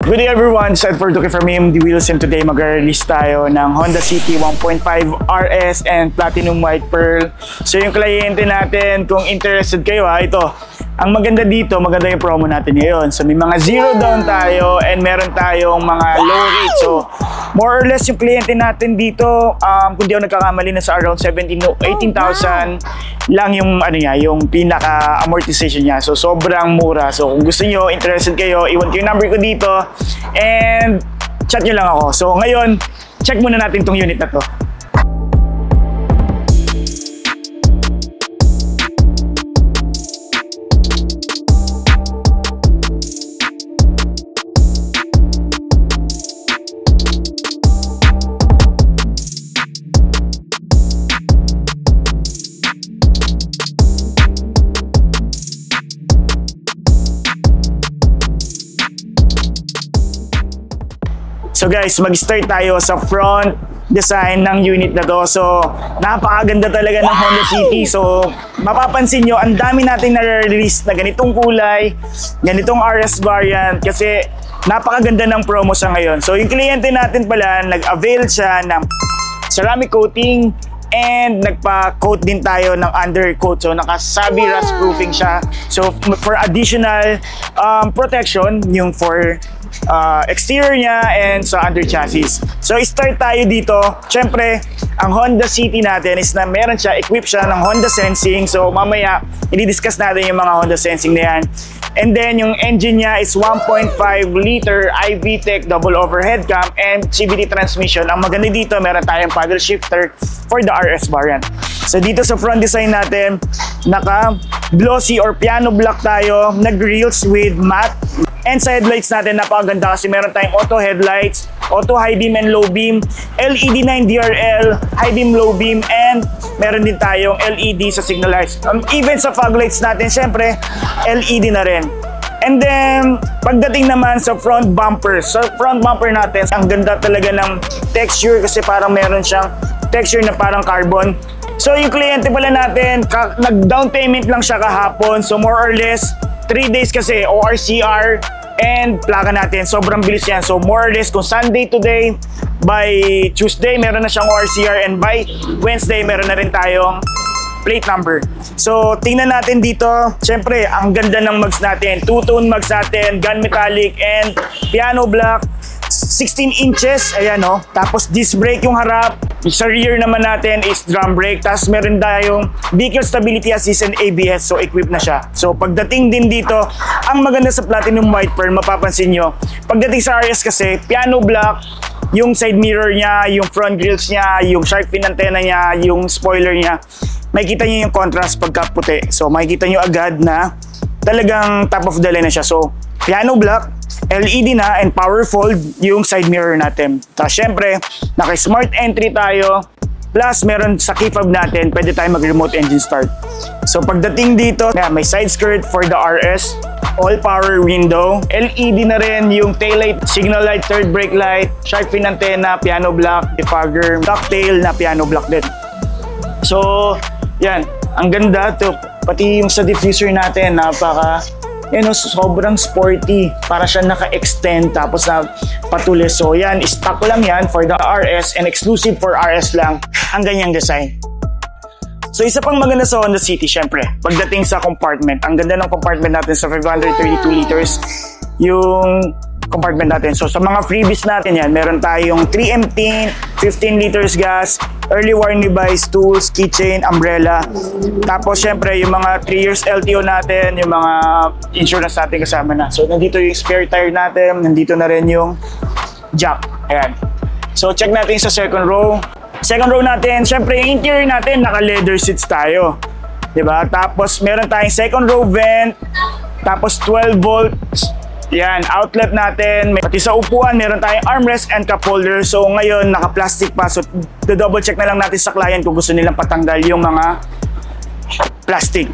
Good day everyone, Seth for Duque from AMD Wheels, and today mag-release tayo ng Honda City 1.5 RS and Platinum White Pearl. So yung kliyente natin, kung interested kayo ito. Ang maganda dito, maganda yung promo natin ngayon. So may mga zero down tayo and meron tayong mga low rate. So more or less yung kliyente natin dito, kung di ako nagkakamali na sa around 17,000 to 18,000 lang yung yung pinaka amortization niya. So sobrang mura. So kung gusto niyo, interested kayo, iwan ko yung number ko dito and chat nyo lang ako. So ngayon, check muna natin tong unit na to. So guys, mag-start tayo sa front design ng unit na to. So napakaganda talaga ng Honda City. So mapapansin nyo, ang dami natin na-release na ganitong kulay, ganitong RS variant kasi napakaganda ng promo sa ngayon. So yung kliyente natin pala, nag-avail siya ng ceramic coating and nagpa-coat din tayo ng undercoat. So naka-Sabi rust proofing siya. So for additional protection, yung for exterior niya and sa under chassis. So start tayo dito. Syempre, ang Honda City natin is na meron siya, equipped siya ng Honda Sensing. So mamaya, i-discuss natin yung mga Honda Sensing na yan. And then yung engine niya is 1.5 liter iVTEC double overhead cam and CVT transmission. Ang maganda dito, meron tayong paddle shifter for the RS variant. So dito sa front design natin, naka glossy or piano black tayo, nag-grills with matte. And sa headlights natin, napakaganda kasi meron tayong auto headlights, auto high beam and low beam, LED 9DRL, high beam, low beam, and meron din tayong LED sa signal lights. Even sa fog lights natin, syempre, LED na rin. And then, pagdating naman sa front bumper, natin, ang ganda talaga ng texture kasi parang meron siyang texture na parang carbon. So yung kliyente pala natin, nag-down payment lang siya kahapon. So more or less, 3 days kasi ORCR and plaka natin. Sobrang bilis yan. So more or less, kung Sunday today, by Tuesday, meron na siyang ORCR and by Wednesday, meron na rin tayong plate number. So tingnan natin dito. Siyempre, ang ganda ng mags natin. Two-tone mags natin, gun metallic and piano black. 16 inches, ayan o. Tapos disc brake yung harap. Sa rear naman natin is drum brake. Tapos meron tayong vehicle stability assist and ABS. So equipped na siya. So pagdating din dito, ang maganda sa Platinum White Pearl, mapapansin nyo, pagdating sa RS kasi, piano black, yung side mirror niya, yung front grills niya, yung shark fin antenna niya, yung spoiler niya, makikita nyo yung contrast pagka puti. So makikita nyo agad na talagang top of the line na siya. So piano black, LED na and power fold yung side mirror natin. Tapos syempre, naka-smart entry tayo. Plus, meron sa key fob natin, pwede tayo mag-remote engine start. So pagdating dito, may side skirt for the RS, all power window, LED na rin yung taillight, signal light, third brake light, shark fin antenna, piano black, defogger, ducktail na piano black din. So, yan, ang ganda to. Pati yung sa diffuser natin, sobrang sporty. Para siya naka-extend tapos na patulis. So yan, stock lang yan for the RS and exclusive for RS lang ang ganyang design. So isa pang maganda sa Honda City, syempre, pagdating sa compartment. Ang ganda ng compartment natin sa 532 liters yung compartment natin. So sa mga freebies natin yan, meron tayong 3M tint, 15 liters gas, early warning device, tools, keychain, umbrella. Tapos syempre yung mga 3 years LTO natin, yung mga insurance natin kasama na. So nandito yung spare tire natin, nandito na rin yung jack. Ayan. So check natin sa second row. Second row natin, syempre yung interior natin, naka-leather seats tayo. Diba? Tapos meron tayong second row vent, tapos 12 volts. Yan, outlet natin. Pati sa upuan, meron tayong armrest and cup holder. So ngayon, naka-plastic pa. So double check na lang natin sa client kung gusto nilang patanggal yung mga plastic.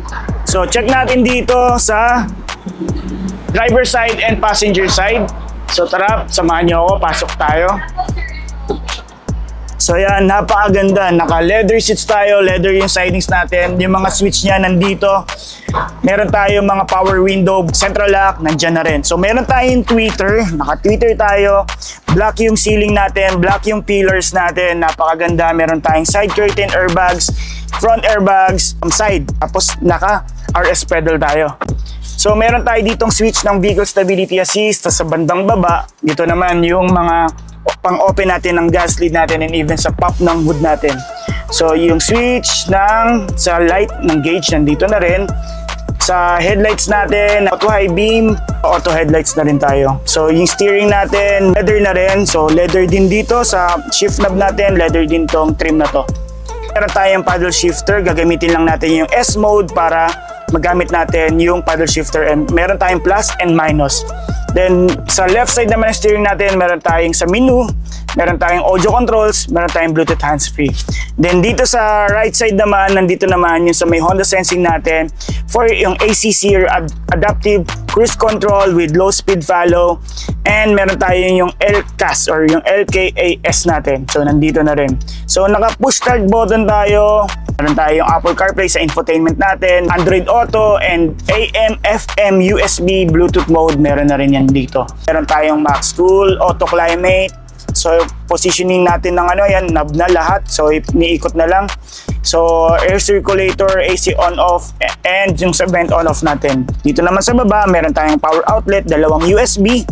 So check natin dito sa driver side and passenger side. So tara, samahan niyo ako, pasok tayo. So yan, napakaganda. Naka-leather seats tayo, leather yung sidings natin. Yung mga switch niya nandito. Meron tayo mga power window, central lock, nandyan na rin. So meron tayong tweeter, naka-tweeter tayo. Black yung ceiling natin, black yung pillars natin. Napakaganda. Meron tayong side curtain airbags, front airbags, side. Tapos naka-RS pedal tayo. So meron tayo ditong switch ng vehicle stability assist. Sa bandang baba, dito naman yung mga pang-open natin ng gas lead natin and even sa pop ng hood natin. So yung switch sa light ng gauge nandito na rin. Sa headlights natin, auto high beam, auto headlights na rin tayo. So yung steering natin, leather na rin. So leather din dito sa shift knob natin, leather din tong trim na to. Meron tayong paddle shifter, gagamitin lang natin yung S mode para magamit natin yung paddle shifter. And meron tayong plus and minus. Then, sa left side naman ng steering natin, meron tayong sa menu, meron tayong audio controls, meron tayong Bluetooth hands-free. Then, dito sa right side naman, nandito naman yung sa may Honda Sensing natin for yung ACC or Adaptive Cruise Control with low speed follow. And meron tayong yung LCAS or yung LKAS natin. So, nandito na rin. So, naka-push start button tayo. Meron tayong Apple CarPlay sa infotainment natin, Android Auto, and AM, FM, USB, Bluetooth mode, meron na rin yan dito. Meron tayong Max Cool, Auto Climate. So, positioning natin ng yan, knob na lahat. So, iniikot na lang. So, air circulator, AC on-off, and yung sa vent on-off natin. Dito naman sa baba, meron tayong power outlet, dalawang USB.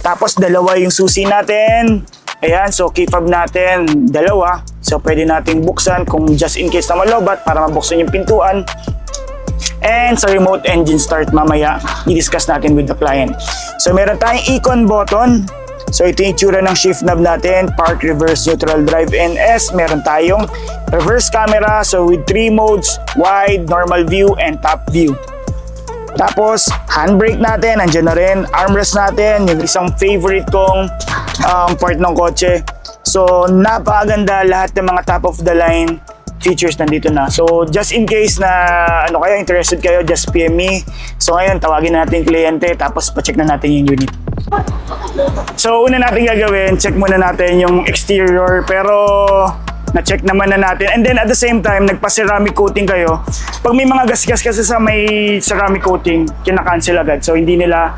Tapos, dalawa yung susi natin. Ayan, so key fob natin, dalawa. So pwede nating buksan kung just in case na malobat para mabuksan yung pintuan. And sa remote engine start mamaya, i-discuss natin with the client. So meron tayong icon button. So ito yung itsura ng shift knob natin, park, reverse, neutral, drive, and S. Meron tayong reverse camera, so with 3 modes, wide, normal view, and top view. Tapos, handbrake natin, andyan na rin. Armrest natin, yung isang favorite kong part ng kotse. So, napakaganda lahat ng mga top of the line features nandito na. So, just in case na interested kayo, just PM me. So, ngayon, tawagin natin yung kliyente, tapos pa-check na natin yung unit. So, una natin gagawin, check muna natin yung exterior, pero na-check naman na natin. And then at the same time, nagpa-ceramic coating kayo. Pag may mga gas-gas kasi sa may ceramic coating, kina-cancel agad. So hindi nila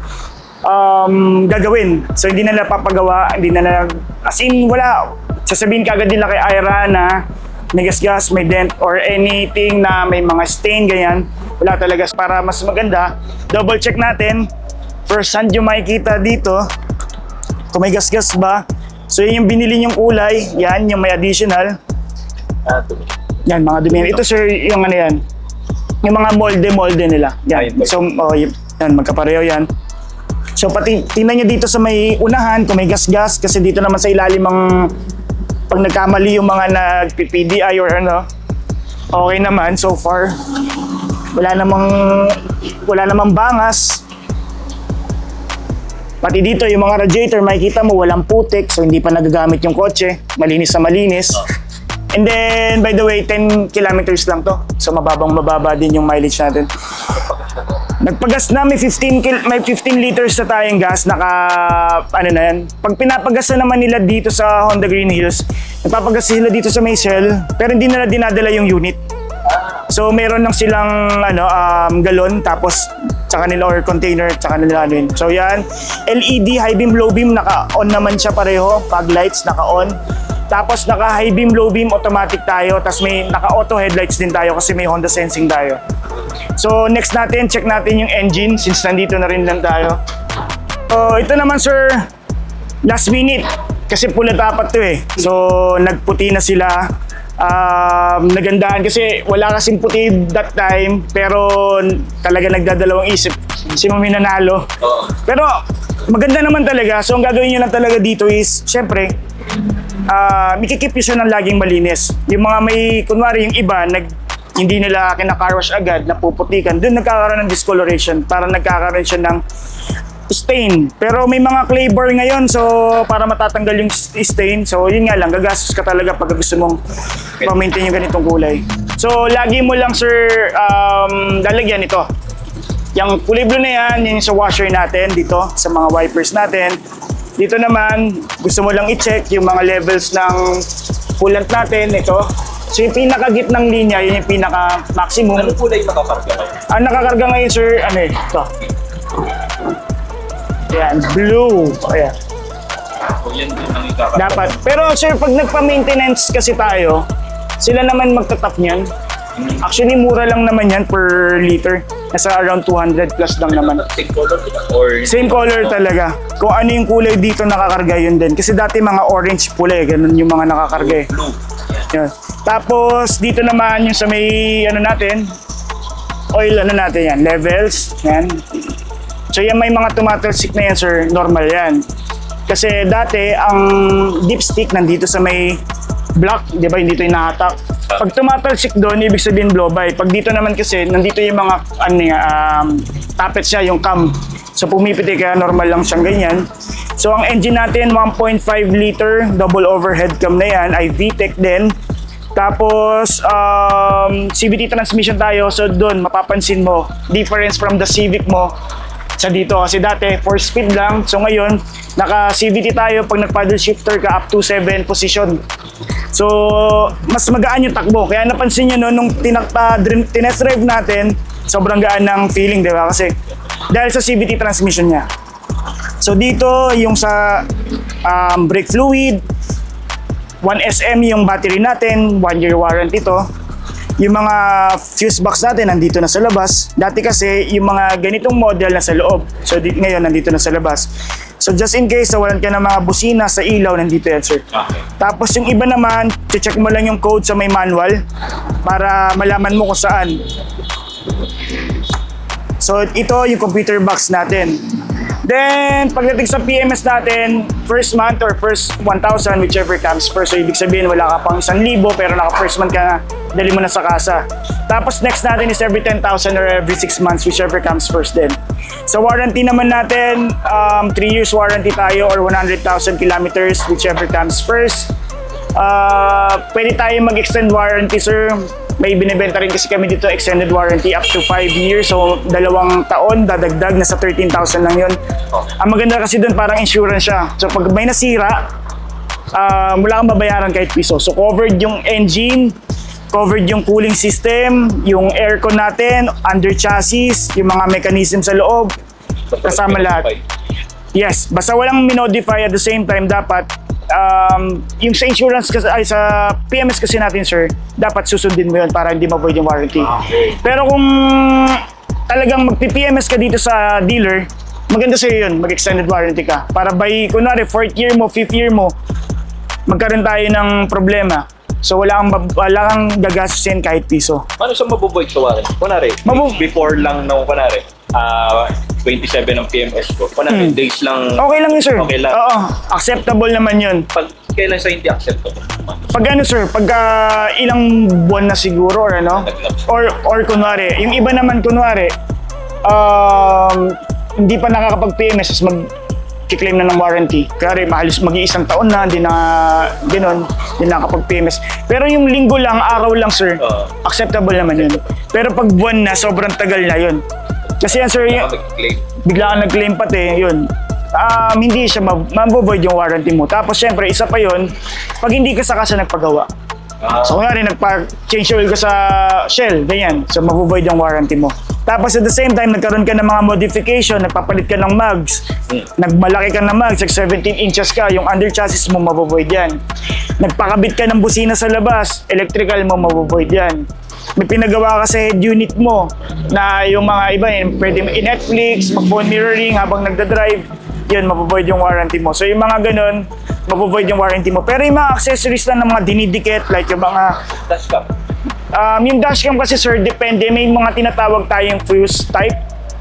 gagawin. So hindi nila papagawa, hindi nila, as in wala. Sasabihin ka agad nila kay Ira na may gas-gas, may dent, or anything na may mga stain, ganyan. Wala talaga. Para mas maganda, double check natin. First hand yung makikita dito, kung may gas-gas ba. So yun yung binili yung kulay, yan yung may additional. Yan, mga dumi. Ito sir, yung yan. Yung mga molde nila. Yan. So, yan, magkapareho yan. So, pati, tingnan nyo dito sa may unahan, kung may gas-gas, kasi dito naman sa ilalim ang, pag nagkamali yung mga nag-PDI or okay naman so far. Wala namang bangas. Pati dito, yung mga radiator, makikita mo, walang putik. So, hindi pa nagagamit yung kotse. Malinis na malinis. And then, by the way, 10 kilometers lang to. So, mababa din yung mileage natin. Nagpagas na, may 15 liters na tayong gas. Na yan. Pag pinapagas na naman nila dito sa Honda Green Hills, nagpapagas sila dito sa may Shell, pero hindi nila dinadala yung unit. So, meron lang silang galon, tapos tsaka nila or container, tsaka nila yun. So yan, LED, high beam, low beam, naka-on naman siya pareho. Fog lights, naka-on. Tapos naka-high beam, low beam, automatic tayo. Tapos may naka-auto headlights din tayo kasi may Honda Sensing tayo. So next natin, check natin yung engine since nandito na rin lang tayo. So ito naman sir, last minute. Kasi pula dapat to eh. So nagputi na sila. Nagandahan kasi wala kasing puti that time, pero talaga nagdadalawang isip si Mami nanalo. Pero maganda naman talaga. So ang gagawin nyo lang talaga dito is syempre mikikip nyo siya ng laging malinis. Yung mga may kunwari yung iba hindi nila kina-car wash agad, napuputikan, dun nagkakaroon ng discoloration, para nagkakaroon siya ng stain. Pero may mga clay bar ngayon, so para matatanggal yung stain, so yun nga lang, gagastos ka talaga pag gusto mong ma-maintain yung ganitong kulay. So lagi mo lang sir lalagyan ito. Yung kulay blue na yan, yun sa washer natin dito, sa mga wipers natin. Dito naman, gusto mo lang i-check yung mga levels ng coolant natin, ito. So yung pinaka-gitnang linya, yun yung pinaka-maximum. Anong kulay nakakarga kayo? Ang nakakarga ngayon, sir, ano eh, ito. Ayan, blue. Ayan. So yan din ang ikakarga. Dapat. Pero sir, pag nagpa-maintenance kasi tayo, sila naman magtatap niyan. Actually, mura lang naman yan per liter. Nasa around 200 plus lang naman. Same color nila? Or Same color talaga. Kung ano yung kulay dito nakakarga yun din. Kasi dati mga orange pula eh. Ganun yung mga nakakarga eh. blue? Yan. Tapos dito naman yung sa may ano natin, oil ano natin yan, levels. Yan. So yan may mga tumatalsik na yan sir, normal yan. Kasi dati ang dipstick nandito sa may block, di ba, dito yung nahatak. Pag tumatalsik doon, ibig sabihin blow by. Pag dito naman kasi, nandito yung mga tappets siya, yung cam. So pumipiti kaya normal lang siyang ganyan. So ang engine natin, 1.5 liter double overhead cam na yan, ay VTEC din. Tapos CVT transmission tayo, so doon mapapansin mo difference from the Civic mo sa dito. Kasi dati 4 speed lang, so ngayon naka CVT tayo pag nag paddle shifter ka up to 7 position. So mas magaan yung takbo, kaya napansin nyo no, nung tinest drive natin, sobrang gaan ng feeling, di ba? Kasi dahil sa CVT transmission niya. So dito yung sa brake fluid, 1SM yung battery natin, 1 year warranty to. Yung mga fuse box natin nandito na sa labas. Dati kasi yung mga ganitong model na sa loob. So ngayon nandito na sa labas. So just in case nawalan ka ng mga busina sa ilaw, nandito yan sir. Okay. Tapos yung iba naman, check mo lang yung code sa may manual para malaman mo kung saan. So ito yung computer box natin. Then pagdating sa PMS natin, first month or first 1,000 whichever comes first. So ibig sabihin wala ka pang 1,000 pero naka first month ka na, dali mo na sa kasa. Tapos next natin is every 10,000 or every 6 months whichever comes first din. Sa warranty naman natin, 3 years warranty tayo or 100,000 kilometers whichever comes first. Pwede tayo mag-extend warranty sir. May binibenta rin kasi kami dito extended warranty up to 5 years. So 2 taon dadagdag, nasa 13,000 lang yun. Ang maganda kasi doon parang insurance siya. So pag may nasira, wala kang babayaran kahit piso. So covered yung engine, covered yung cooling system, yung aircon natin, under chassis, yung mga mechanism sa loob, kasama lahat. Yes, basta walang minodify at the same time dapat yung sa insurance kasi, ay sa PMS kasi natin sir, dapat susundin mo yun para hindi ma-void yung warranty. Pero kung talagang magpi-PMS ka dito sa dealer, maganda sa'yo yun, mag-extended warranty ka. Para by, kunwari, 4th year mo, 5th year mo, magkaroon tayo ng problema. So wala kang gagastusin kahit piso. Paano siya mabuboid sa warranty? Kunwari, before lang na kunwari, 27 ang PMS ko. Kunwari, days lang. Okay lang yun sir. Okay lang. Oo, acceptable naman yun. Pag kailan siya hindi acceptable? Pag ano sir, pag ilang buwan na siguro or ano, or kunwari, yung iba naman kunwari, hindi pa nakakapag-PMS, mag-claim na ng warranty. Kaya mahalos mag-iisang taon na, hindi na gano'n, hindi nakakapag-PMS. Pero yung linggo lang, araw lang sir, acceptable naman yun. Pero pag buwan na, sobrang tagal na yun. Kasi yan sir, bigla ka nag-claim pati, yun. Hindi siya mabovoid yung warranty mo. Tapos syempre, isa pa yun, pag hindi ka sa kasa nagpagawa. So kunwari, nagpa-change oil ka sa Shell, ganyan. So mabovoid yung warranty mo. Tapos at the same time, nagkaroon ka ng mga modification, nagpapalit ka ng mags, nagmalaki ka ng mags, like 17 inches ka, yung under chassis mo mabovoid yan. Nagpakabit ka ng busina sa labas, electrical mo mabovoid yan. May pinagawa ka sa head unit mo na yung mga iba, pwede i-Netflix, mag-phone mirroring habang nagda-drive, yun, mabovoid yung warranty mo. So yung mga ganun, mabovoid yung warranty mo. Pero yung mga accessories lang ng mga dinidikit, like yung mga Dashcam. yung dashcam kasi sir, depende. May mga tinatawag tayong fuse type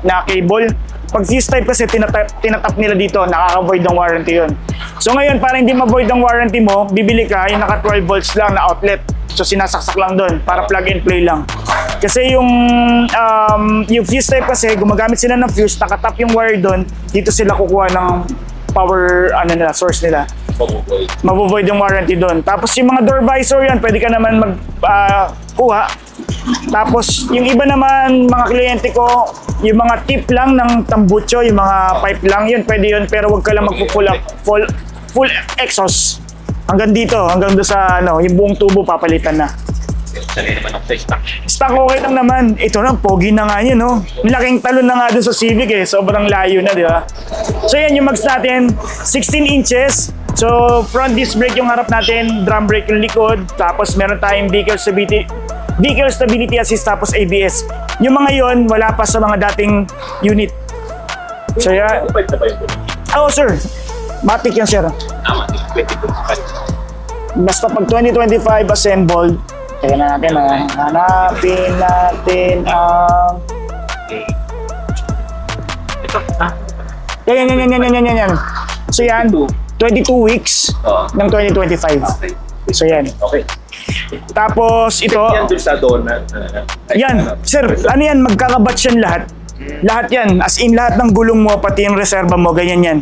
na cable. Pag fuse type kasi tinatap nila dito, nakaka-void ng warranty yun. So ngayon, para hindi ma-void ang warranty mo, bibili ka yung naka 12 volts lang na outlet. So sinasaksak lang doon para plug and play lang. Kasi yung fuse type kasi, gumagamit sila ng fuse, nakatap yung wire doon, dito sila kukuha ng power source nila. Mabovoid yung warranty doon. Tapos yung mga door visor yan, pwede ka naman kuha. Tapos yung iba naman, mga kliyente ko, yung mga tip lang ng tambucho, yung mga pipe lang, yun pwede yun, pero wag ka lang magpo-full exhaust. Hanggang dito, hanggang doon sa ano, yung buong tubo papalitan na. Sanay naman ako sa stock. Stock okay lang naman. Ito na, pogi na nga yun, no? Malaking talon na nga doon sa Civic eh. Sobrang layo na, di ba? So yan yung mags natin, 16 inches. So front disc brake yung harap natin, drum brake yung likod. Tapos meron tayong vehicle stability assist, tapos ABS. Yung mga yon wala pa sa mga dating unit. So yan. Pwede na ba yung tuloy? Oh sir, matik yan sir. Tama, 2025. Basta pag 2025 assembled, teka na natin hanapin natin ang... Ito, Yan. So yan, 22 weeks ng 2025. Okay. So yan. Okay. Tapos ito, Yan dun sa donut. yan, sir, ano yan, magkakabatch yan lahat. Lahat yan, as in lahat ng gulong mo, pati yung reserva mo, ganyan yan.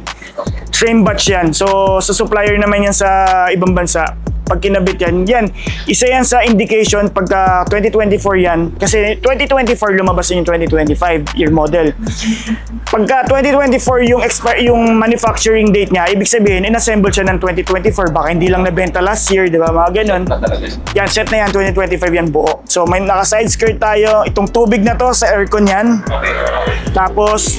Same batch yan. So, sa supplier naman yan sa ibang bansa. Pag kinabit yan, isa yan sa indication pagka 2024 yan. Kasi 2024 lumabas yung 2025 year model. Pagka 2024 yung manufacturing date niya, ibig sabihin, inassemble siya ng 2024. Baka hindi lang nabenta last year, di ba? Mga ganun. Yan, set na yan, 2025 yan buo. So, may naka-side skirt tayo. Itong tubig na to sa aircon yan. Tapos,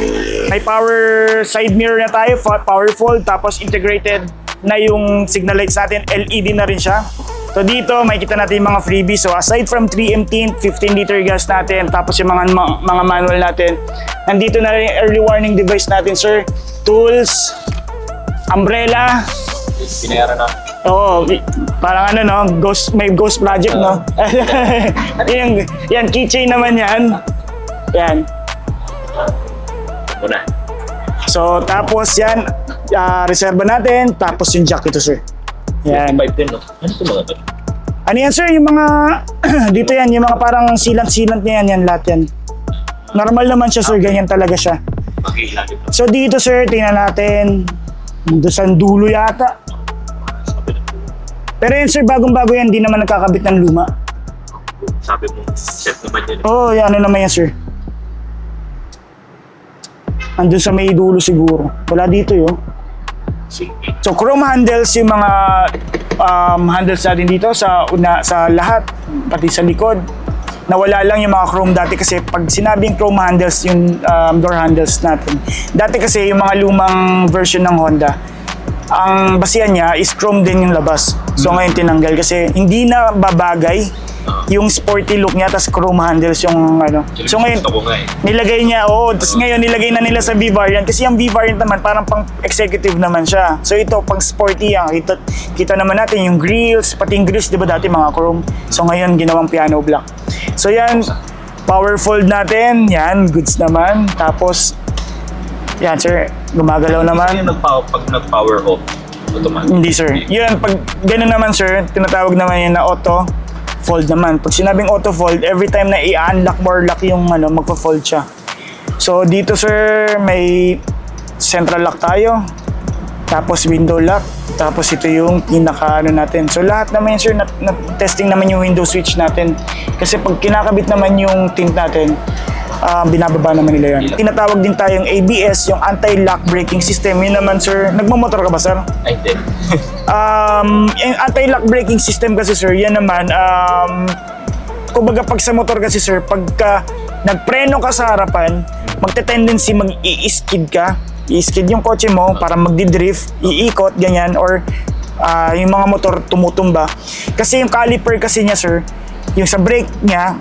may power side mirror na tayo, powerful. Tapos, integrated na yung signal lights natin, LED na rin siya. So dito, makikita natin yung mga freebies. So aside from 3M tint, 15 liter gas natin, tapos yung mga manual natin, nandito na rin yung early warning device natin, sir. Tools, umbrella. Pinayaran na. Oo, parang ano no, may ghost project no. yan, keychain naman yan. Yan. Muna. So tapos yan, reserva natin, tapos yung jack ito, sir. Yan. 25 din, no? Ano ito mga ito? Ano yan, sir? Yung mga, dito yan, yung mga parang silant-silant niya yan, lahat yan. Normal naman siya, sir. Ganyan talaga siya. Mag-iilagin na. So dito, sir, tingnan natin. Doon sa dulo yata. Pero yan, sir, bagong-bago yan. Di naman nagkakabit ng luma. Sabi mo, set naman yun. Oo, yan, ano naman yan, sir. Andun sa may dulo siguro. Wala dito, yun. Sige. So chrome handles yung mga handles natin dito sa lahat, pati sa likod. Nawala lang yung mga chrome dati kasi pag sinabing chrome handles yung door handles natin. Dati kasi yung mga lumang version ng Honda, ang basihan niya is chrome din yung labas. So ngayon tinanggal kasi hindi na babagay yung sporty look niya, tas chrome handles yung ano. So ngayon, nilagay niya, tas ngayon nilagay na nila sa V-variant kasi yung V-variant naman parang pang executive naman siya. So ito, pang sporty yan. Kita naman natin yung grills, pati yung grills, di ba dati mga chrome. So ngayon, ginawang piano black. So yan, power fold natin, yan, goods naman. Tapos, yan sir, gumagalaw naman. Pag nag-power off, automatic? Hindi sir. Yun, pag gano'n naman sir, tinatawag naman yun na auto fold naman. Pag sinabing auto fold, every time na i-unlock or lock yung ano, magpa-fold siya. So dito sir, may central lock tayo. Tapos window lock. Tapos ito yung pinaka ano natin. So lahat naman sir, testing naman yung window switch natin. Kasi pag kinakabit naman yung tint natin, binababa naman nila yan. Tinatawag din tayong ABS, yung anti-lock braking system. Yun naman sir, nagmamotor ka ba sir? Ay, hindi. Yung anti-lock braking system kasi sir, yan naman, kumbaga pag sa motor kasi sir, pagka nagpreno ka sa harapan, magte-tendency mag-i-skid ka. I-skid yung kotse mo para magdi-drift, iikot, ganyan, or yung mga motor tumutumba. Kasi yung caliper kasi niya sir, yung sa brake niya,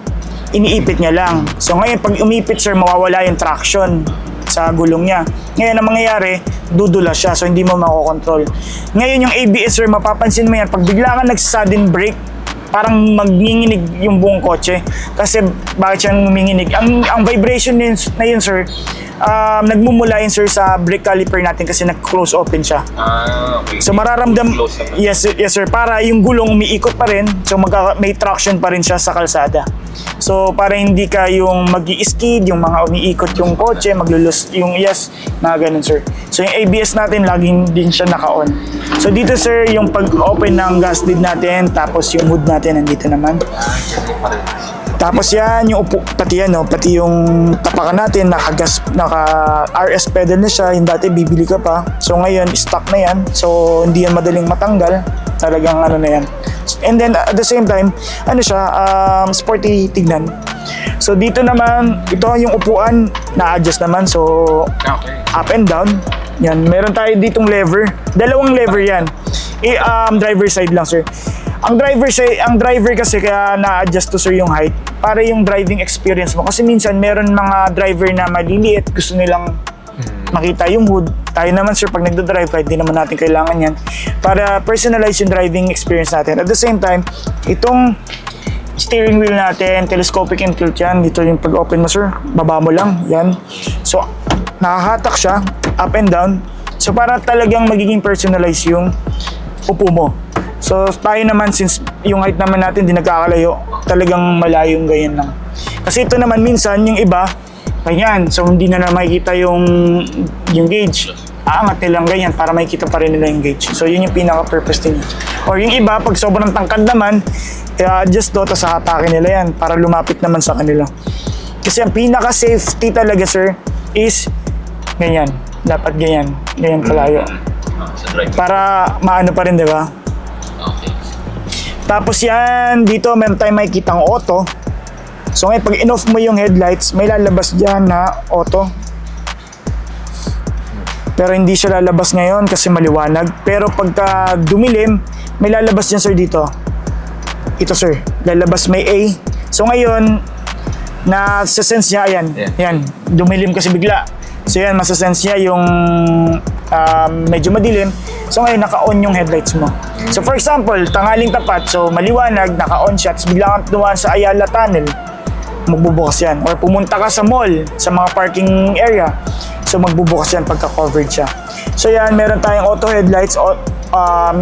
iniipit niya lang. So ngayon pag umipit sir, mawawala yung traction sa gulong niya. Ngayon ang mangyayari, dudula siya, so hindi mo makokontrol. Ngayon yung ABS sir, mapapansin mo yan, pag bigla ka nag-sudden brake, parang magnginginig yung buong kotse. Kasi bakit siya nguminginig? Ang vibration na yun sir, nagmumula yun sir sa brake caliper natin kasi nag-close open siya. Okay. So mararamdam, yes sir, para yung gulong umiikot pa rin, so may traction pa rin siya sa kalsada. So para hindi ka yung mag-i-skid, yung mga umiikot yung kotse, maglulus yung mga ganun sir. So yung ABS natin, laging din siya naka-on. So dito sir, yung pag-open ng gas lid natin, tapos yung hood natin nandito naman. Tapos yan, yung pati yung tapakan natin, naka-RS pedal na siya, yung dati bibili ka pa. So ngayon, stock na yan. So hindi yan madaling matanggal. talagang ano na yan. And then at the same time, ano siya, sporty tignan. So dito naman, ito yung upuan, na-adjust naman. So up and down. Yan, meron tayo ditong lever. Dalawang lever yan. Driver side lang, sir. Ang driver kasi kaya na-adjust to, sir, yung height para yung driving experience mo. Kasi minsan meron mga driver na maliliit, gusto nilang makita yung hood. Tayo naman, sir, pag nagdodrive, kahit di naman natin kailangan yan, para personalize yung driving experience natin. At the same time, itong steering wheel natin, telescopic and tilt yan. Dito yung pag-open mo, sir, baba mo lang, yan. So, nakahatak siya, up and down. So, para talagang magiging personalize yung upo mo. So, tayo naman, since yung height naman natin di nagkakalayo, talagang malayong ganyan lang. Kasi ito naman minsan, yung iba, ganyan. So, hindi na makikita yung gauge. Aangat nilang ganyan para makikita pa rin nila yung gauge. So, yun yung pinaka-purpose din. Or yung iba, pag sobrang tangkad naman, i-adjust do, tapos hatakin nila yan para lumapit naman sa kanila. Kasi ang pinaka-safety talaga, sir, is ganyan. Dapat ganyan. Ganyan kalayo. Para maano pa rin, di ba? Okay. Tapos yan, dito meron tayong makikitang auto. So ngayon, pag in-off mo yung headlights, may lalabas dyan na auto. Pero hindi siya lalabas ngayon kasi maliwanag. Pero pagka dumilim, may lalabas dyan, sir, dito. Ito, sir. Lalabas may A. So ngayon, nasa-sense niya, ayan. Ayan, dumilim kasi bigla. So yan, masasense niya yung medyo madilim. So ngayon, naka-on yung headlights mo. So for example, tanghaling tapat, so maliwanag, naka-on siya, tapos bigla kang tumaan sa Ayala Tunnel, magbubukas yan. Or pumunta ka sa mall, sa mga parking area, so magbubukas yan pagka-covered siya. So yan, meron tayong auto headlights,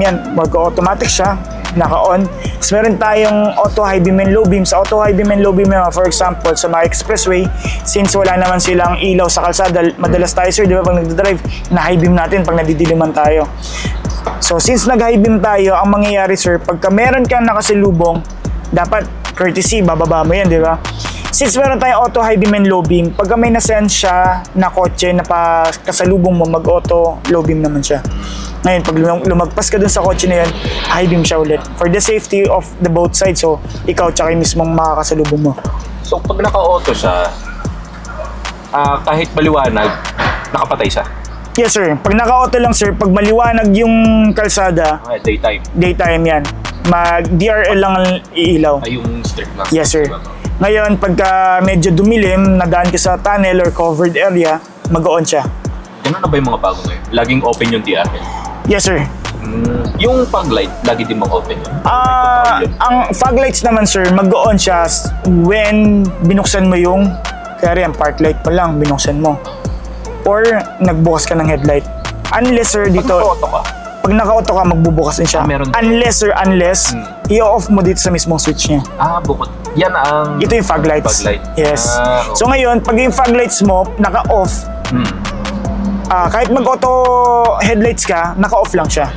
yan, mag-automatic siya, naka-on. Tapos meron tayong auto high beam and low beam. Sa auto high beam and low beam, for example, sa mga expressway, since wala naman silang ilaw sa kalsada, madalas tayo, sir, di ba, pag nagdadrive, na-high beam natin pag nadidiliman tayo. So, since nag-high beam tayo, ang mangyayari, sir, pagka meron kang nakasalubong, dapat courtesy, bababa mo yan, di ba? Since meron tayong auto high beam and low beam, pagka may na-sense siya na kotse na kasalubong mo, mag-auto low beam naman siya. Ngayon, pag lumagpas ka dun sa kotse na yan, high beam siya ulit. For the safety of the both sides, so ikaw tsaka yung mismong makakasalubong mo. So, pag naka-auto siya, kahit maliwanag, nakapatay siya? Yes, sir. Pag naka-auto lang, sir, pag maliwanag yung kalsada, Daytime. daytime yan. Mag-DRL lang ang iilaw. Ay, yung strict na. Yes, sir. Ngayon, pagka medyo dumilim, nadaan ka sa tunnel or covered area, mag-on siya. Ganun na ba yung mga bago ngayon? Laging open yung DRL? Yes, sir. Yung fog light, lagi din mag-open yun? Ang fog lights naman, sir, mag-on siya when binuksan mo yung, kaya rin, park light pa lang, binuksan mo. Or nagbukas ka ng headlight. Unless, sir, dito, pag naka-auto ka, magbubukas din siya. Unless, sir, i-off mo dito sa mismong switch niya. Bukod. Yan ang... Ito yung fog lights. Fog light. Yes. Okay. So ngayon, pag yung fog lights mo, naka-off, kahit mag-auto headlights ka, naka-off lang siya.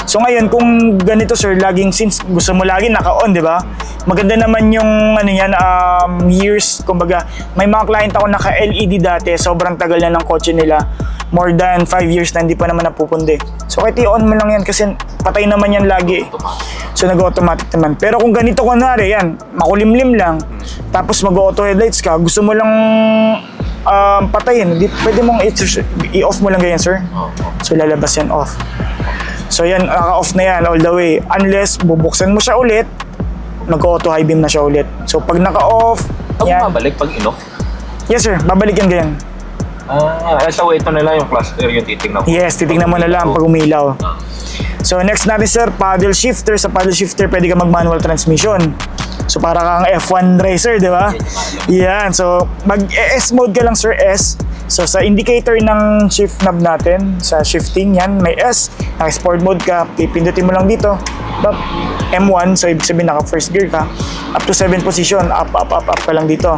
So ngayon, kung ganito, sir, laging, since gusto mo lagi naka-on, di ba? Maganda naman yung ano yan, years, kumbaga, may mga client ako naka-LED dati, sobrang tagal na ng kotse nila. More than 5 years na hindi pa naman napupundi. So kahit i-on mo lang yan kasi patay naman yan lagi. So nag-automatic naman. Pero kung ganito kunwari, yan, makulimlim lang, tapos mag-auto headlights ka, gusto mo lang patayin, pwede mong i-off mo lang ganyan, sir. So lalabas yan off. So yan, off na yan all the way. Unless bubuksan mo siya ulit, mag-auto high beam na siya ulit. So pag naka-off, yan. Babalik pag in-off? Yes, sir, babalik yan ganyan. So ito na lang yung cluster yung titignan ko. Yes, titignan mo na lang pag umilaw. So next natin, sir, paddle shifter. Sa paddle shifter, pwede ka mag-manual transmission. So para kang F1 racer, di ba? Yan. So mag-S mode ka lang, sir, S. So sa indicator ng shift knob natin, sa shifting yan, may S. Naka-sport mode ka, pipindutin mo lang dito. M1, so ibig sabihin naka first gear ka. Up to 7 position, up ka lang dito.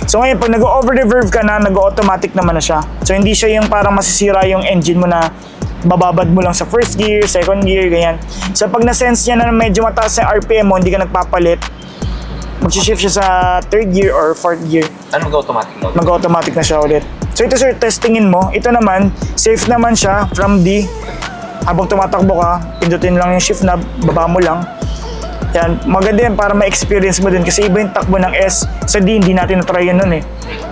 So ngayon, pag nag-over reverb ka na, nag-automatic naman na siya. So hindi siya yung parang masisira yung engine mo na bababad mo lang sa first gear, second gear, ganyan. So pag na-sense niya na medyo mataas yung RPM mo, hindi ka nagpapalit, mag-shift siya sa third gear or fourth gear. Ano mag-automatic na? Mag-automatic na siya ulit. So ito, sir, testingin mo. Ito naman, safe naman siya from the Habang tumatakbo ka, pindutin lang yung shift knob, baba mo lang. Yan, maganda yan para ma-experience mo din kasi iba yung takbo ng S. Sa D, hindi natin na-try yun nun eh.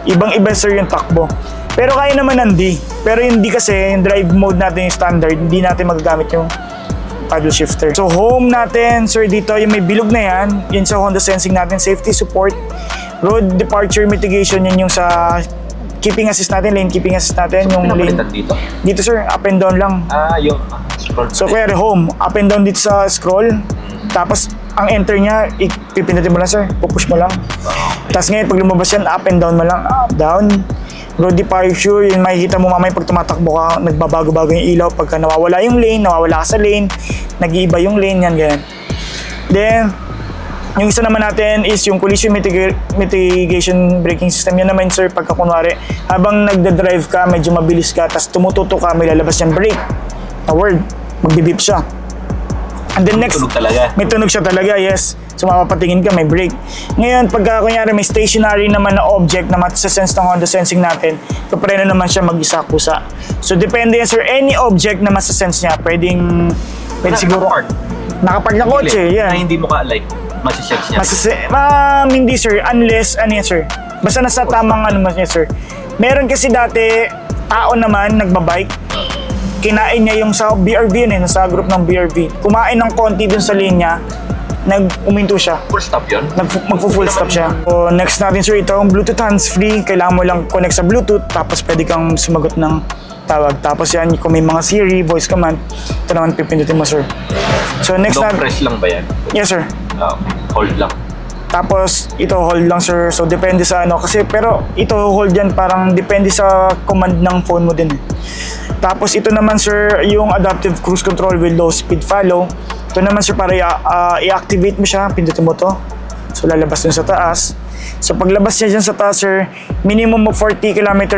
Ibang-iba sir yung takbo. Pero kaya naman ng D. Pero yung D kasi, yung drive mode natin yung standard, hindi natin magagamit yung paddle shifter. So home natin, sir, dito yung may bilog na yan. Yun sa Honda Sensing natin, safety support, road departure mitigation, yun yung sa keeping assist natin, lane keeping assist natin. So, yung lane dito? Dito sir, up and down lang. Yung scroll. So kaya home, up and down dito sa scroll. Tapos ang enter niya, ipipindutin mo lang sir, pupush mo lang. Tapos ngayon pag lumabas yan, up and down mo lang, up, down. Road departure, yun makikita mo mamaya pag tumatakbo ka, nagbabago-bago yung ilaw. Pagka nawawala yung lane, nawawala ka sa lane, nag-iiba yung lane, yan, ganyan. Then, yung isa naman natin is yung collision mitigation braking system. Yan naman sir, pagka kunwari, habang nagda-drive ka, medyo mabilis ka, tapos tumututo ka, may lalabas yung brake na word, magbibip siya. And then next, Tunog talaga. may tunog siya talaga, yes. So mapapatingin ka, may brake. Ngayon, pagka kunyari may stationary naman na object na matasense ng Honda Sensing natin, kapreno naman siya mag-isa kusa. So depende yan sir, any object na masasense niya, pwede siguro nakapark na kotse, yan. Na hindi mo ka-like, masisense niya. Hindi sir, unless, ano yan sir, basta nasa tamang ano man yan sir. Meron kasi dati, tao naman, nagbabike, kinain niya yung sa BRV yun nasa group ng BRV. Kumain ng konti dun sa linya, uminto siya. Full stop yun? Magpo-full stop siya. So, next natin sir, ito ang Bluetooth hands-free. Kailangan mo lang connect sa Bluetooth, tapos pwede kang sumagot ng tawag. Tapos yan, kung may mga Siri, voice command, ito naman pipindutin mo sir. So next Long press lang ba yan? Yes sir. Hold lang. Tapos ito hold lang sir. So depende sa ano kasi pero ito hold yan parang depende sa command ng phone mo din eh. Tapos ito naman sir yung adaptive cruise control with low speed follow. Ito naman sir para i-activate mo siya, pindutin mo to. So lalabas dun sa taas. So paglabas niya dyan sa taas sir, minimum of 40 km/h,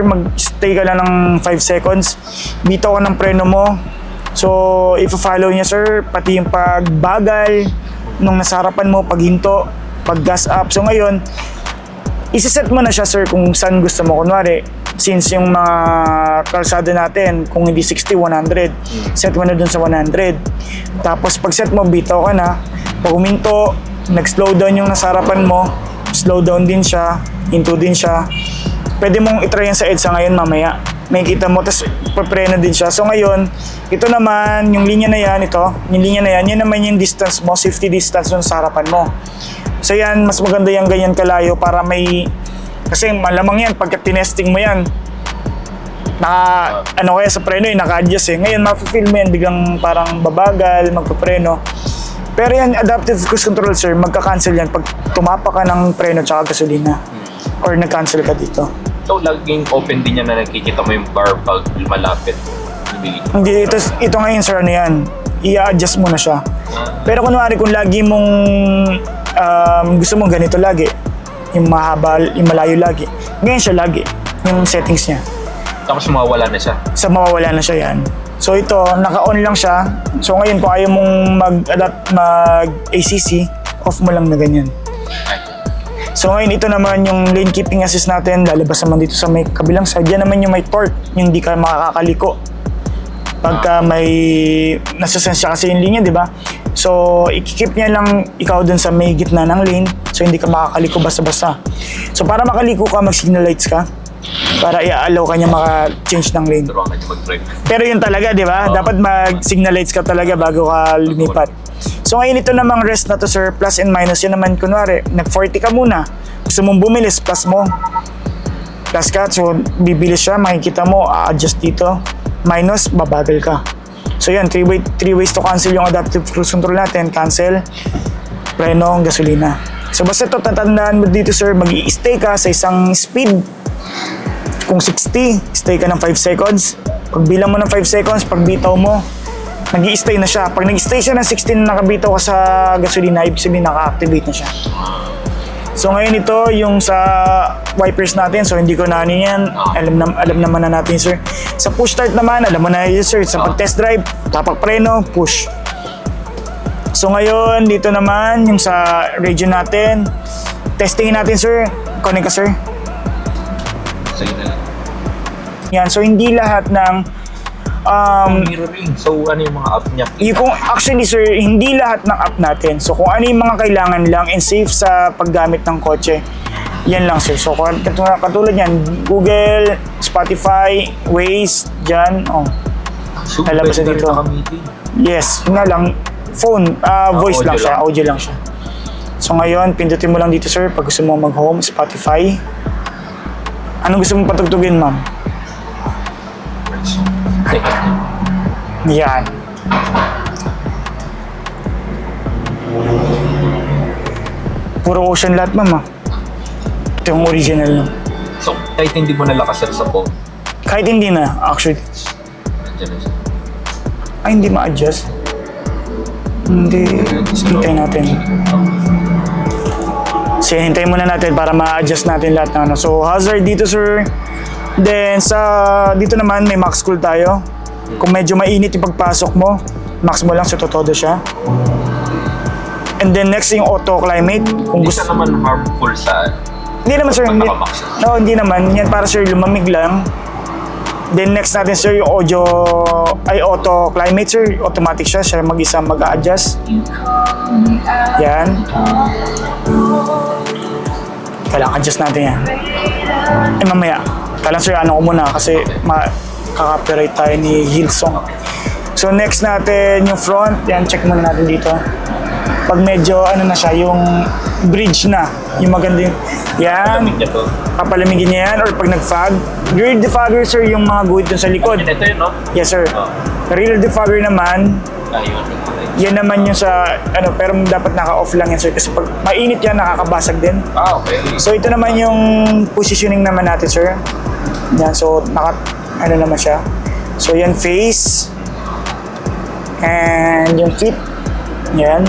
mag-stay ka lang ng 5 seconds. Bitaw ka ng preno mo. So i-follow niya sir, pati yung pagbagal nung nasa harapan mo, paghinto, pag gas up. So ngayon, isa-set mo na siya sir kung saan gusto mo. Kunwari, since yung mga kalsada natin, kung hindi 60, 100, set mo na dun sa 100. Tapos pag set mo, bitaw ka na. Pag huminto, nag-slow down yung nasa harapan mo, slow down din siya, hinto din siya. Pwede mong itry yan sa EDSA ngayon mamaya. May kita mo, tapos papreno din siya. So ngayon, ito naman, yung linya na yan, yung linya na yan naman yung distance mo, safety distance dun sa harapan mo. So yan, mas maganda yung ganyan kalayo para may, kasi malamang yan, pagka tinesting mo yan, ano kaya sa preno naka-adjust eh. Ngayon, ma-feel mo yan, biglang parang babagal, magpapreno. Pero yan, adaptive cruise control sir, magka-cancel yan pag tumapa ka ng preno tsaka gasolina. Or nag-cancel ka dito. So, laging open din yan na nakikita mo yung bar pag malapit. Hindi, ito ngayon sir, ano yan, i-adjust mo na siya. Pero kunwari kung lagi mong gusto mong ganito lagi, yung mahaba, yung malayo lagi, ganyan siya lagi, yung settings niya. Tapos mawawala na siya? Sa mawawala na siya yan. So ito, naka-on lang siya. So ngayon kung ayaw mong mag-ACC, off mo lang na ganyan. So ngayon ito naman yung lane keeping assist natin, lalabas naman dito sa may kabilang side. Yan naman yung may torque, yung hindi ka makakaliko. Pagka may nasasense siya kasi yung linya, di ba? So i-keep niya lang ikaw dun sa may gitna ng lane, so hindi ka makakaliko basta-basta. So para makaliko ka, mag-signal lights ka. Para i-allow ka niya maka-change ng lane. Pero yun talaga, di ba? Dapat mag-signal lights ka talaga bago ka lumipat. So ngayon ito namang rest na to sir, plus and minus. Yan naman kunwari, nag-40 ka muna. Gusto mong bumilis, plus mo. Plus ka, so bibilis siya, makikita mo, adjust dito. Minus, babagal ka. So yan, three ways to cancel yung adaptive cruise control natin. Cancel, preno, gasolina. So basta ito, tatandaan mo dito sir, mag-i-stay ka sa isang speed. Kung 60, stay ka ng 5 seconds. Pag bilang mo ng 5 seconds, pag bitaw mo, nag-i-stay na siya. Pag nag-stay siya ng 16 na nakabitaw ka sa gasolina, ibig sabihin naka-activate na siya. So ngayon ito, yung sa wipers natin, so hindi ko na ano yan, alam naman na natin sir. Sa push start naman, alam mo na yun sir, sa pag-test drive, tapak preno, push. So ngayon, dito naman, yung sa radio natin, testingin natin sir, connect ka sir. Sige na lang. Yan, so hindi lahat ng Mirroring. So, ano yung mga app niya? Actually sir, hindi lahat ng app natin. So kung ano yung mga kailangan lang and safe sa paggamit ng kotse, yan lang sir. So katulad yan, Google, Spotify, Waze, dyan. So, lalabas na dito. Yes, yun nga lang, phone, voice lang siya, audio lang siya. So ngayon, pindutin mo lang dito sir, pag gusto mo mag-home, Spotify. Anong gusto mong patugtugin, ma'am? Yan. Puro Ocean lahat, ma'am. Ito yung original no. So, kahit hindi mo nalakasan sa phone. Kahit hindi na, actually. Ay, hindi ma-adjust. Hindi. Hintayin natin. So, hintayin muna natin para ma-adjust natin lahat ng ano. So, hazard dito, sir. Then, dito naman, may max cool tayo. Kung medyo mainit yung pagpasok mo, max mo lang, so todo siya. And then, next yung auto climate. Kung Hindi siya naman harmful sa... Hindi naman, sir. Hindi, nakamax. no, hindi naman. Yan para, sir, lumamig lang. Then, next natin, sir, yung auto climate, sir. Automatic siya. Siya mag-isa mag-a-adjust. Yan. Kailangan adjust natin yan. Mamaya. Kailangan, sir, ano ko muna kasi kaka-copyright tayo ni Hillsong. So, next natin yung front. Yan, check muna natin dito. Pag medyo, ano na siya, yung bridge na. Yung maganda yung... Yan. Papalamigin niya yan. Or pag nag-fog. Rear defogger, sir, yung mga guhit dun sa likod. Ito yun, no? Yes, sir. Rear defogger naman, yan naman yung sa, pero dapat naka-off lang yan, sir. Kasi pag mainit yan, nakakabasag din. Okay. So, ito naman yung positioning naman natin, sir. Yan, so, naman siya. So, yan, face. And yung feet. Yan.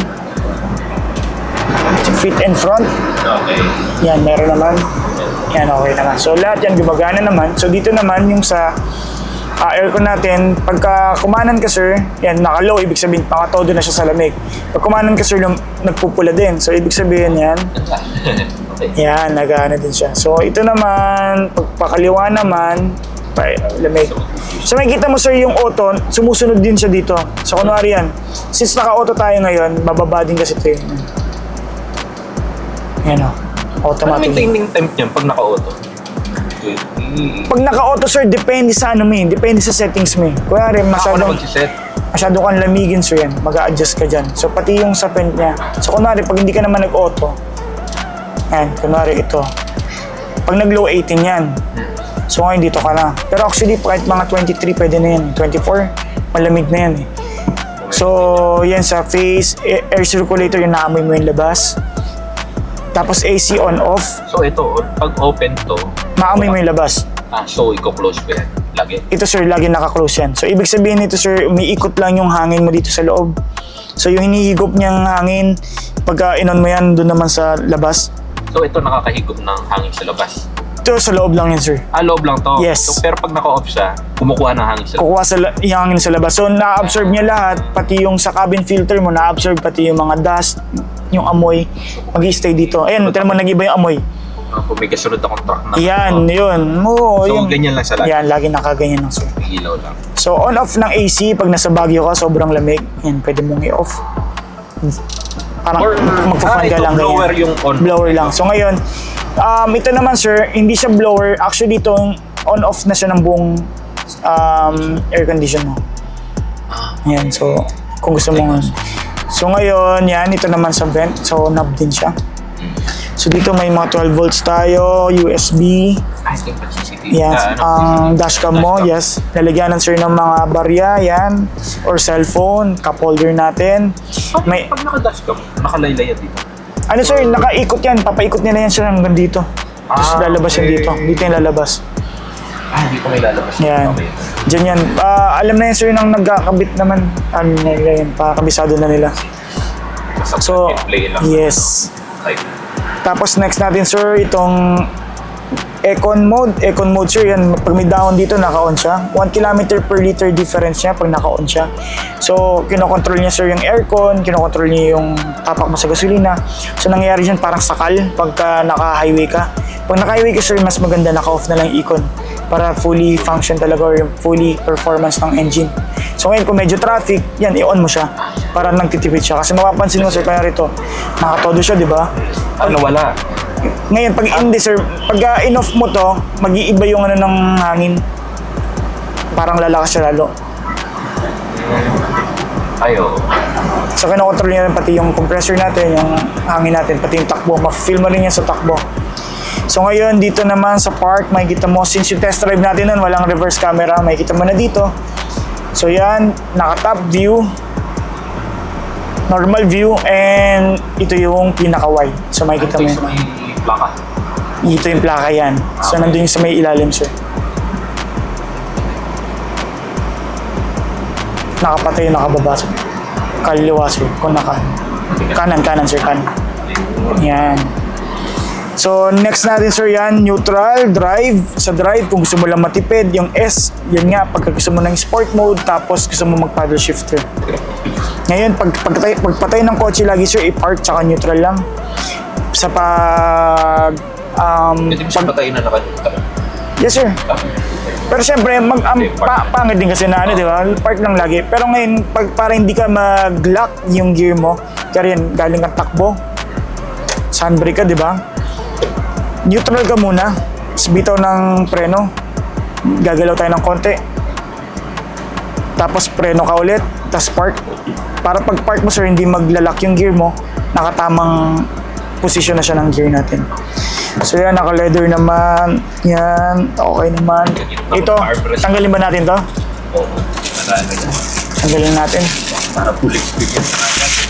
Feet and front. Okay. Yan, meron naman. Yan, okay naman. So, lahat yan gumagana naman. So, dito naman yung sa aircon natin, pagka kumanan ka, sir, yan, naka-low, ibig sabihin, nakatodo na siya sa lamig. Pag kumanan ka, sir, nagpupula din. So, ibig sabihin yan, Okay. yan, nagana din siya. So, ito naman, pagpakaliwa naman, lamig. So, makikita mo, sir, yung auto, sumusunod din siya dito. So, kunwari yan, since naka-auto tayo ngayon, bababa din kasi ito yun. Yan o. Automatic. Ano maintaining temp niyan pag naka-auto? Pag naka-auto, sir, depende sa ano mo eh. Depende sa settings mo eh. Kunyari, Ako na mag-set. masyado kang lamigin, sir, yan. Mag-a-adjust ka dyan. So, pati yung sa vent niya. So, kunwari, pag hindi ka naman nag-auto, yan, kunwari ito. Pag nag-low 18 yan. So, ngayon dito ka na. Pero actually, kahit mga 23, pwede na yan. 24, malamig na yan eh. So, yan sa face, air circulator, yung naamoy mo yung labas. Tapos AC on-off. So ito, pag open to, maamoy mo yung labas. so i-close ko yan. Lagi. Ito, sir, lagi naka-close yan. So, ibig sabihin nito, sir, umiikot lang yung hangin mo dito sa loob. So, yung hinihigop niyang hangin, pagka inon mo yan, doon naman sa labas. So ito nakakahigop ng hangin sa labas. Ito, sa loob lang yan, sir. Loob lang to? Yes. So, pero pag naka-off siya, kumukuha ng hangin sa labas. Kukuha yung hangin sa labas. So, na-absorb niya lahat, pati yung sa cabin filter mo, na-absorb pati yung mga dust, yung amoy, mag-i-stay dito. Ayan, tinan mo, nag-iba yung amoy. Kung may kasunod akong truck na. Yan, yun. Oo, So, yun. ganyan lang sa lahat? Yan, lagi nakaganyan lang, sir. Ilaw lang. So, on-off ng AC, pag nasa Baguio ka, sobrang lamig. Yan, pwede mong i-off. Parang magpa-fan ka lang blower ganyan. yung on. Blower lang. So, ngayon, ito naman, sir, hindi siya blower. Actually, itong on-off na siya ng buong air condition mo. Yan, so, kung gusto mo. So, ngayon, yan, ito naman sa vent. So, knob din siya. So, dito may mga 12 volts tayo, USB. I think that's CCTV. Yes, ang dashcam mo, yes. Lalagyanan, sir, ng mga barya, yan. Or cellphone, cup holder natin. May, Pag naka-dash ka, nakalaylay yan dito. ano, sir, nakaikot yan. Papaikot niya na yan siya hanggang dito. Tapos lalabas yan dito. Dito yung lalabas. Hindi ko may lalabas. Yan. Okay. Diyan yan. Alam na yan, sir, nang nagkakabit naman. Ano nila yan, pakabisado na nila. So, play lang. yes. Like, Tapos next natin, sir, itong Econ mode. Econ mode, sir, yan. Pag may dahon dito, naka-on siya. 1 km per liter difference niya pag naka-on siya. So, kinokontrol niya, sir, yung aircon. Kinokontrol niya yung tapak mo sa gasolina. So, nangyayari dyan parang sakal pagka naka-highway ka. Pag naka-highway ka, sir, mas maganda naka-off na lang yung econ. para fully function talaga or fully performance ng engine. So ngayon kung medyo traffic, yan, i-on mo siya para nagtitipid siya. Kasi mapapansin mo sir, kaya rito, nakatodo siya, di ba? Ano, wala? Ngayon, pag hindi sir, pag in-off mo to, mag-iiba yung ano ng hangin. Parang lalakas siya lalo. Ayo. So kinokontrol niya rin pati yung compressor natin, yung hangin natin, pati yung takbo. Ma-feel mo rin yan sa takbo. So ngayon, dito naman sa park, makikita mo, since yung test drive natin nun, walang reverse camera, makikita mo na dito. So yan, naka-top view, normal view, and ito yung pinaka-wide. So makikita mo yun. May plaka. Ito yung plaka yan. So nandun yung sa may ilalim, sir. Nakapatay yung nakababa, sir. Kaliwa, sir. Kung kanan, sir, kanan. Yan. So, next natin, sir, yan, neutral, drive. Sa drive, kung gusto mo lang matipid, yung S, yan nga, pagka gusto mo ng sport mode, tapos gusto mo mag-paddle shifter. Ngayon, pagpatay ng kotse lagi, sir, i-park, tsaka neutral lang. Sa Pwede mo siya patayin na naka-neutral. yes, sir. Pero syempre, pangit din kasi na ano, di ba? Park lang lagi. Pero ngayon, para hindi ka mag-lock yung gear mo, kaya yan, galing kang takbo, handbrake ka, di ba? Neutral ka muna, bitaw ng preno, gagalaw tayo ng konti, tapos preno ka ulit, tapos park. Para pag park mo, sir, hindi maglalak yung gear mo, nakatamang position na siya ng gear natin. So yan, naka-leather naman, yan, okay naman. Ito, tanggalin ba natin to? Oo. Ano yan? Tanggalin natin. Para full experience na yan.